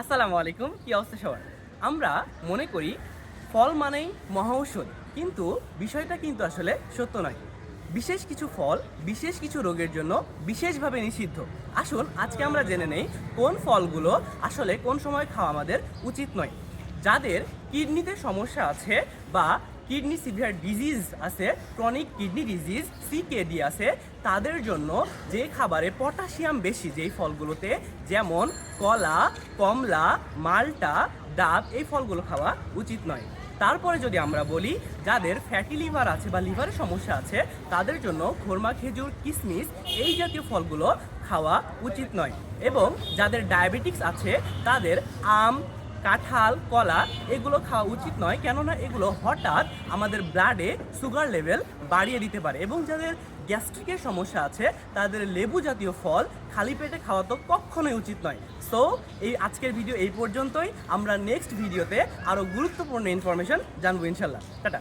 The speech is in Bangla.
আসসালামু আলাইকুম, কি অবস্থা সবার? আমরা মনে করি ফল মানেই মহা ঔষধ, কিন্তু বিষয়টা কিন্তু আসলে সত্য নয়। বিশেষ কিছু ফল বিশেষ কিছু রোগের জন্য বিশেষভাবে নিষিদ্ধ। আসুন আজকে আমরা জেনে নেই কোন ফলগুলো আসলে কোন সময় খাওয়া আমাদের উচিত নয়। যাদের কিডনিতে সমস্যা আছে বা কিডনি সিভিয়ার ডিজিজ আছে, ক্রনিক কিডনি ডিজিজ সিকেডি আছে, তাদের জন্য যে খাবারে পটাশিয়াম বেশি যেই ফলগুলোতে, যেমন কলা, কমলা, মাল্টা, ডাব, এই ফলগুলো খাওয়া উচিত নয়। তারপরে যদি আমরা বলি যাদের ফ্যাটি লিভার আছে বা লিভারের সমস্যা আছে, তাদের জন্য খোরমা, খেজুর, কিশমিশ এই জাতীয় ফলগুলো খাওয়া উচিত নয়। এবং যাদের ডায়াবেটিক্স আছে তাদের আম, কাঁঠাল, কলা এগুলো খাওয়া উচিত নয়, কেননা এগুলো হঠাৎ আমাদের ব্লাডে সুগার লেভেল বাড়িয়ে দিতে পারে। এবং যাদের গ্যাস্ট্রিকের সমস্যা আছে তাদের লেবু জাতীয় ফল খালি পেটে খাওয়া তো কখনোই উচিত নয়। সো এই আজকের ভিডিও এই পর্যন্তই। আমরা নেক্সট ভিডিওতে আরও গুরুত্বপূর্ণ ইনফরমেশন জানবো ইনশাল্লাহ। টাটা।